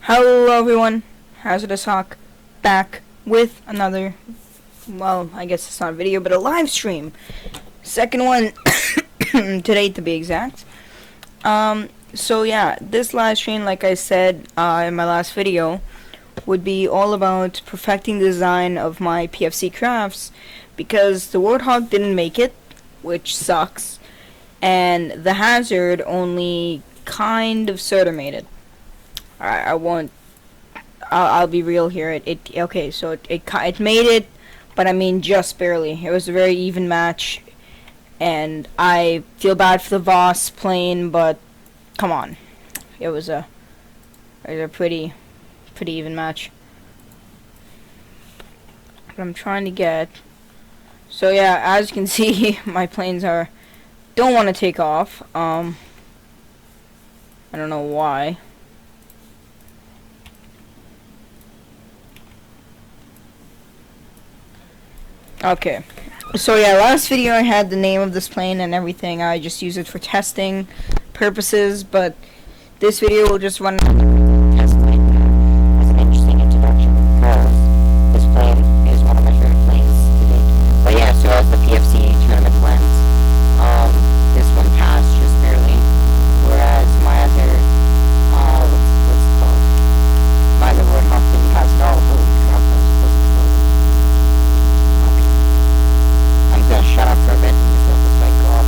Hello everyone, HazardousHawk back with another, well, I guess it's not a video, but a live stream. Second one today to be exact. So yeah, this live stream, like I said in my last video, would be all about perfecting the design of my PFC crafts, because the Warthog didn't make it, which sucks, and the Hazard only kind of sorta made it. I won't. I'll be real here. Okay. So it made it, but I mean just barely. It was a very even match, and I feel bad for the Voss plane, but come on, it was a pretty even match. But I'm trying to get. So yeah, as you can see, my planes don't want to take off. I don't know why. Okay, so yeah, last video I had the name of this plane and everything. I just use it for testing purposes, but this video will just run test plane as an interesting introduction, because this plane is one of my favorite planes to date. But yeah, so as the PFC tournament went, this one passed just barely, whereas my other, what's it called? My other Warthog didn't pass at all. Holy crap, that was close to exploding. I'm gonna shut up for a bit and just let this fight go off.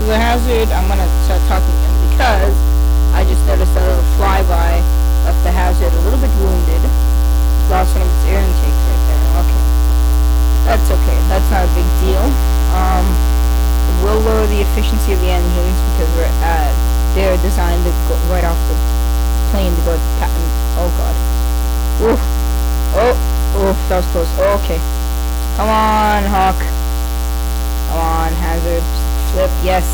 So the Hazard, I'm gonna start talking to him because I just noticed a little flyby left the Hazard a little bit wounded. Lost one of its air intakes right there. Okay, that's okay. That's not a big deal. We'll lower the efficiency of the engines because they're designed to go right off the plane to go. Oh god. Oof. Oh, that was close. Okay. Come on, Hawk. Come on, Hazard. Flip, yes.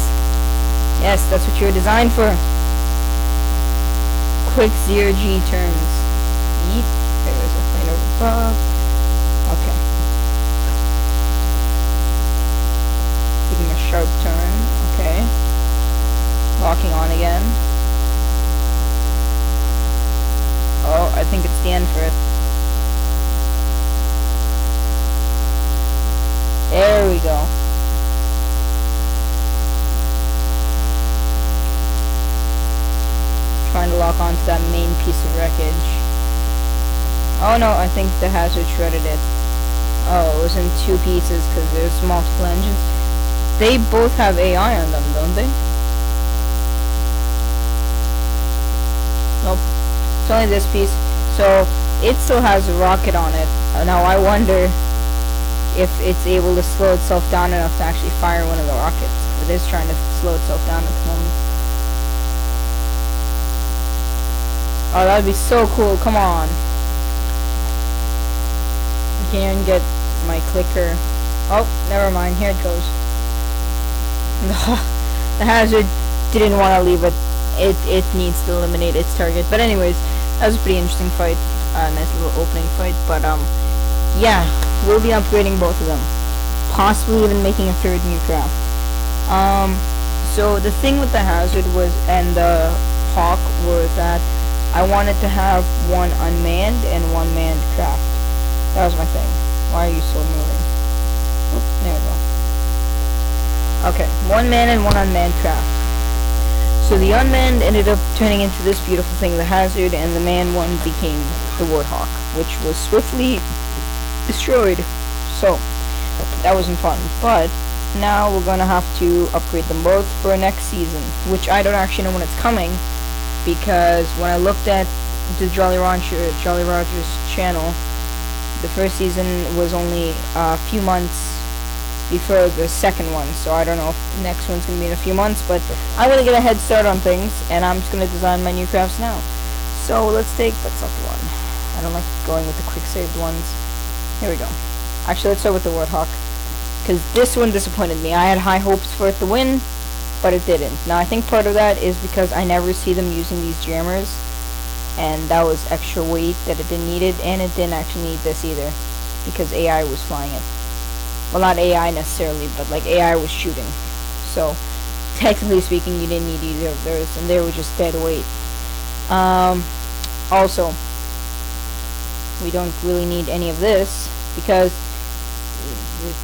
Yes, that's what you were designed for. Quick 0G turns. Yeet. Okay, there's a plane over above. Okay. Taking a sharp turn. Okay. Locking on again. Oh, I think it's the end for it. There we go. Trying to lock onto that main piece of wreckage. Oh no, I think the Hazard shredded it. Oh, it was in two pieces because there's multiple engines. They both have AI on them, don't they? Nope. It's only this piece. So it still has a rocket on it. Now I wonder if it's able to slow itself down enough to actually fire one of the rockets. It is trying to slow itself down at the moment. Oh, that would be so cool. Come on. I can't even get my clicker. Oh, never mind. Here it goes. The Hazard didn't want to leave it. It needs to eliminate its target. But anyways, that was a pretty interesting fight. Nice little opening fight. But, yeah. We'll be upgrading both of them. Possibly even making a third new craft. So the thing with the Hazard was, and the Hawk, was that I wanted to have one unmanned and one manned craft. That was my thing. Why are you still moving? Oop, there we go. Okay, one manned and one unmanned craft. So the unmanned ended up turning into this beautiful thing, the Hazard, and the manned one became the Warthog, which was swiftly destroyed. So that wasn't fun. But now we're gonna have to upgrade them both for next season, which I don't actually know when it's coming. Because when I looked at the Jolly Roger's channel, the first season was only a few months before the second one, so I don't know if the next one's gonna be in a few months, but I'm gonna get a head start on things, and I'm just gonna design my new crafts now. So let's take, that's not the one. I don't like going with the quick saved ones. Here we go. Actually, let's start with the Warthog, because this one disappointed me. I had high hopes for it to win, but it didn't. Now I think part of that is because I never see them using these jammers, and that was extra weight that it didn't need it, and it didn't actually need this either, because AI was flying it. Well, not AI necessarily, but like AI was shooting. So technically speaking, you didn't need either of those, and they were just dead weight. Also, we don't really need any of this because it's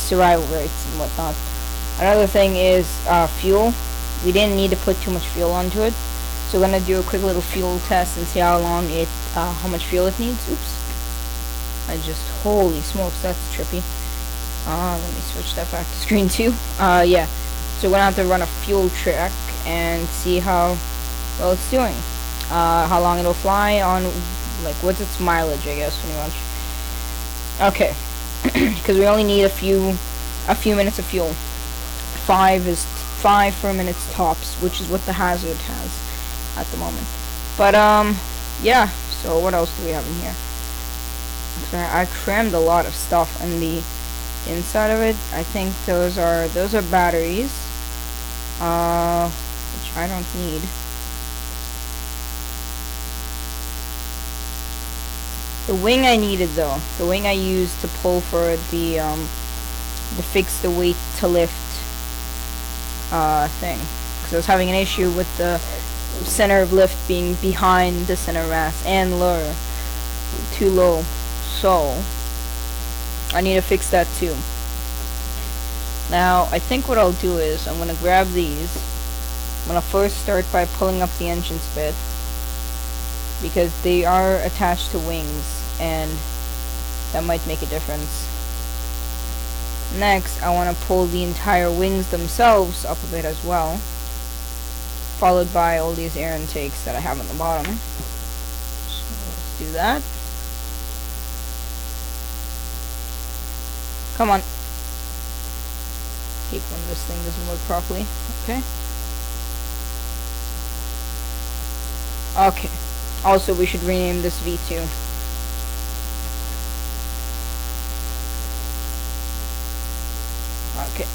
survival rates and whatnot. Another thing is fuel. We didn't need to put too much fuel onto it, so we're gonna do a quick little fuel test and see how much fuel it needs. Oops! Holy smokes, that's trippy. Let me switch that back to screen 2. Yeah. So we're gonna have to run a fuel check and see how well it's doing. How long it'll fly on, like, what's its mileage, I guess, pretty much. Okay. Because we only need a few minutes of fuel. 5 for minutes tops, which is what the Hazard has at the moment. But yeah. So what else do we have in here? I crammed a lot of stuff in the inside of it. I think those are batteries, which I don't need. The wing I needed though. The wing I used to pull for the fix the weight to lift thing, because I was having an issue with the center of lift being behind the center of mass and lower, too low. So I need to fix that too. Now I think what I'll do is I'm gonna grab these. I'm gonna first start by pulling up the engines bit, because they are attached to wings and that might make a difference. Next, I want to pull the entire wings themselves up a bit as well, followed by all these air intakes that I have on the bottom. So let's do that. Come on. Hate when this thing doesn't work properly. Okay. Also, we should rename this V2. Okay.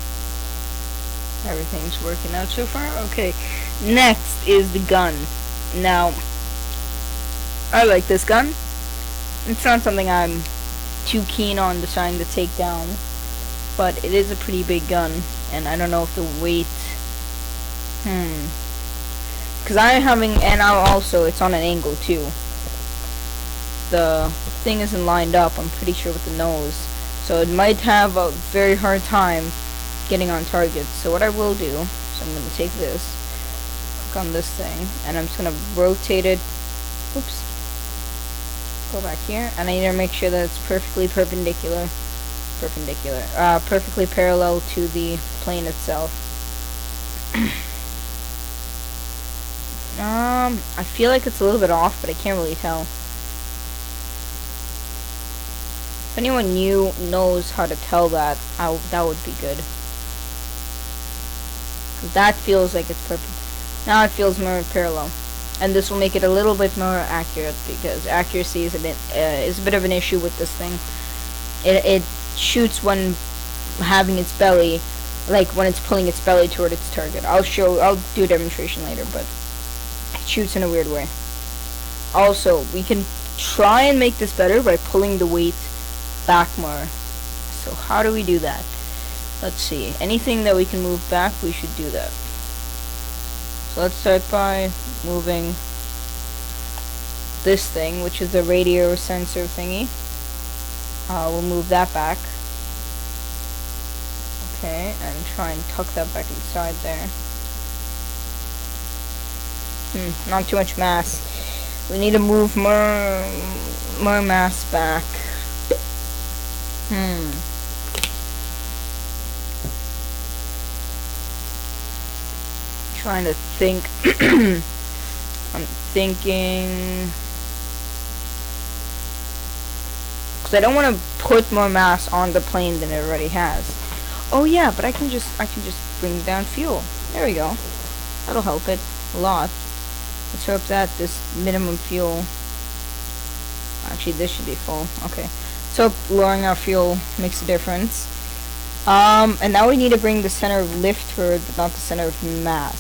Everything's working out so far. Okay. Next is the gun. Now, I like this gun. It's not something I'm too keen on deciding to take down, but it is a pretty big gun, and I don't know if the weight, because I'm having, and also it's on an angle too. The thing isn't lined up, I'm pretty sure, with the nose, so it might have a very hard time getting on target. So what I will do, so I'm going to take this, click on this thing, and I'm just going to rotate it, oops, go back here, and I need to make sure that it's perfectly perfectly parallel to the plane itself. I feel like it's a little bit off, but I can't really tell. If anyone new knows how to tell that, that would be good. That feels like it's perfect. Now it feels more parallel. And this will make it a little bit more accurate, because accuracy is a bit of an issue with this thing. It shoots when having its belly, like when it's pulling its belly toward its target. I'll do a demonstration later, but it shoots in a weird way. Also, we can try and make this better by pulling the weight back more. So how do we do that? Let's see. Anything that we can move back, we should do that. So let's start by moving this thing, which is the radio sensor thingy. We'll move that back. Okay, and try and tuck that back inside there. Not too much mass. We need to move more mass back. Trying to think. I'm thinking, because I don't want to put more mass on the plane than it already has. Oh yeah, but I can just bring down fuel. There we go. That'll help it a lot. Let's hope that this minimum fuel. Actually, this should be full. Okay. So lowering our fuel makes a difference. And now we need to bring the center of lift forward, but not the center of mass.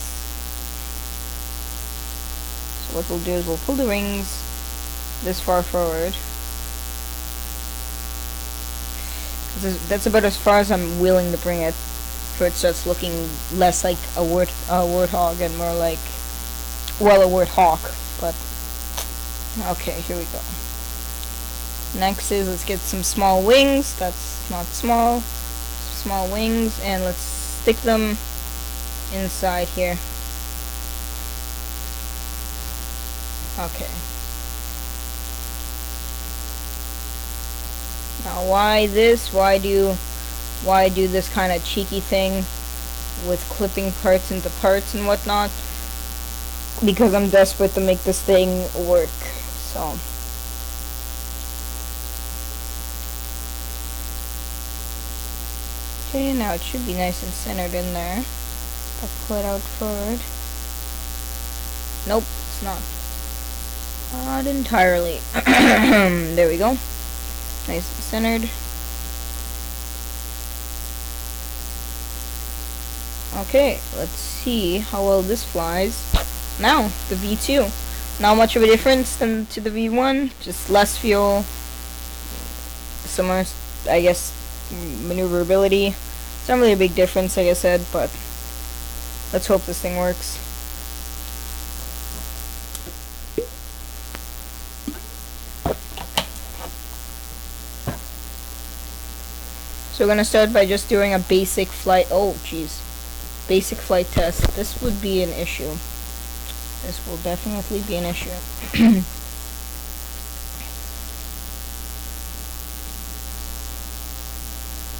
So what we'll do is we'll pull the rings this far forward. That's about as far as I'm willing to bring it, before it starts looking less like a warthog and more like, well, a warthawk. But okay, here we go. Next is let's get some small wings. That's not small. Small wings, and let's stick them inside here. Okay. Now why this? Why do this kind of cheeky thing with clipping parts into parts and whatnot? Because I'm desperate to make this thing work. So okay, now it should be nice and centered in there. I'll pull it out forward. Nope, it's not. Not entirely. There we go. Nice and centered. Okay, let's see how well this flies. Now, the V2. Not much of a difference than to the V1, just less fuel. Similar, I guess, maneuverability. It's not really a big difference, like I said, but let's hope this thing works. So we're gonna start by just doing a basic flight. Oh, jeez. Basic flight test. This would be an issue. This will definitely be an issue.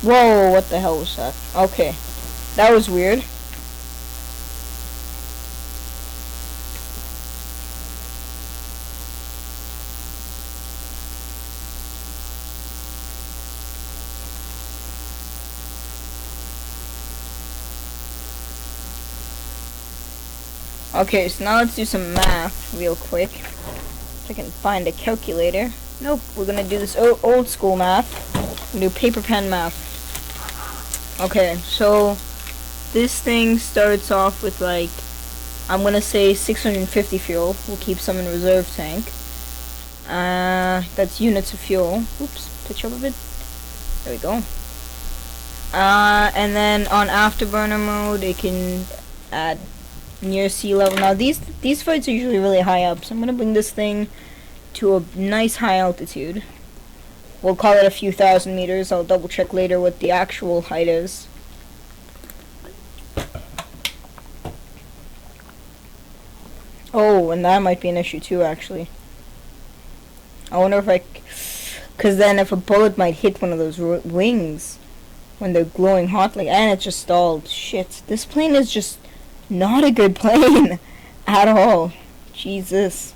Whoa, what the hell was that? Okay. That was weird. Okay, so now let's do some math real quick. If I can find a calculator. Nope, we're gonna do this old school math. We're gonna do paper pen math. Okay, so this thing starts off with, like, I'm gonna say 650 fuel. We'll keep some in reserve tank. That's units of fuel. Oops, pitch up a bit. There we go. And then on afterburner mode, it can add near sea level. Now these flights are usually really high up, so I'm gonna bring this thing to a nice high altitude. We'll call it a few thousand meters. I'll double check later what the actual height is. Oh, and that might be an issue too, actually. I wonder if because then if a bullet might hit one of those wings when they're glowing hotly, and it just stalled. Shit, this plane is just not a good plane at all. Jesus.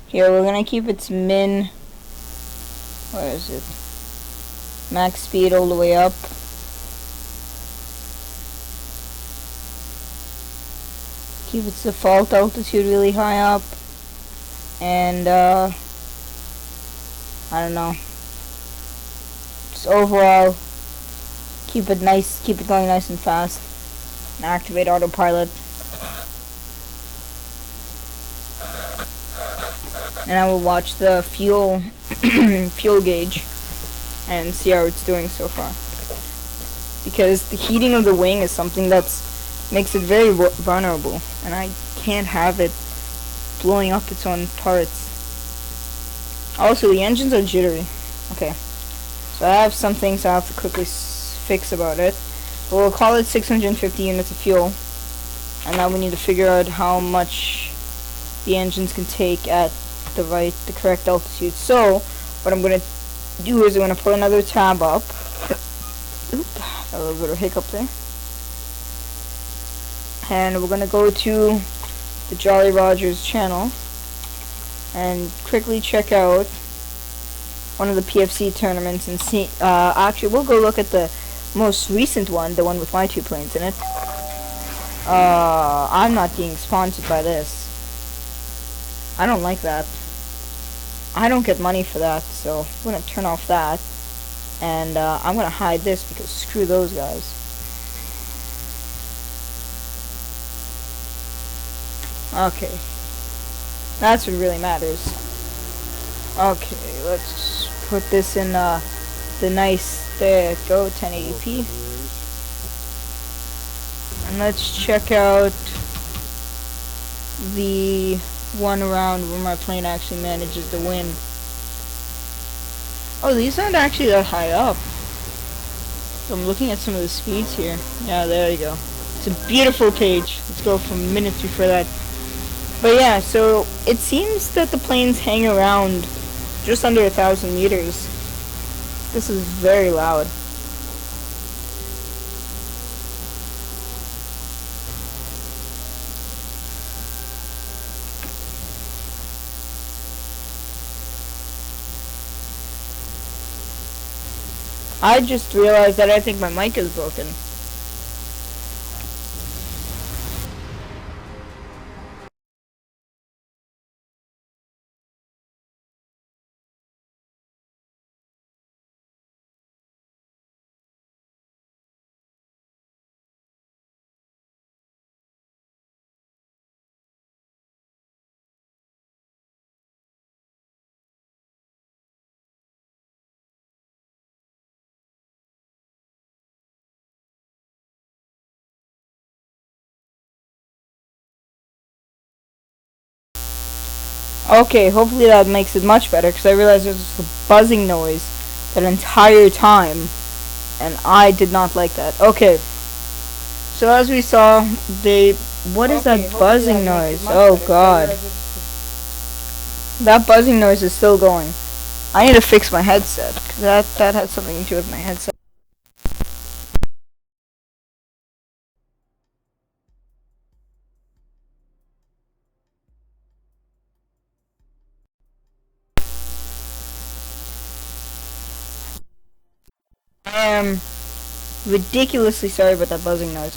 Here, we're gonna keep its where is it? Max speed all the way up. Keep its default altitude really high up. And, I don't know. Just overall, keep it going nice and fast. And activate autopilot. And I will watch the fuel gauge and see how it's doing so far. Because the heating of the wing is something makes it very vulnerable, and I can't have it blowing up its own parts. Also, the engines are jittery. Okay, so I have some things I have to quickly fix about it. But we'll call it 650 units of fuel, and now we need to figure out how much the engines can take at the correct altitude. So what I'm gonna do is I'm gonna put another tab up. Oop, a little bit of hiccup there. And we're gonna go to the Jolly Rogers channel and quickly check out one of the PFC tournaments and see. Actually, we'll go look at the most recent one, the one with my 2 planes in it. I'm not being sponsored by this. I don't like that. I don't get money for that, so I'm gonna turn off that. And I'm gonna hide this because screw those guys. Okay. That's what really matters. Okay, let's put this in the nice, there it go, 1080p. And let's check out the one round where my plane actually manages to win. Oh, these aren't actually that high up. So I'm looking at some of the speeds here. Yeah, there you go. It's a beautiful page. Let's go for minutes before that. But yeah, so it seems that the planes hang around just under 1,000 meters. This is very loud. I just realized that I think my mic is broken. Okay, hopefully that makes it much better, because I realized there was a buzzing noise that entire time, and I did not like that. Okay, so as we saw, what is that buzzing noise? Oh god. That buzzing noise is still going. I need to fix my headset, because that has something to do with my headset. I am ridiculously sorry about that buzzing noise.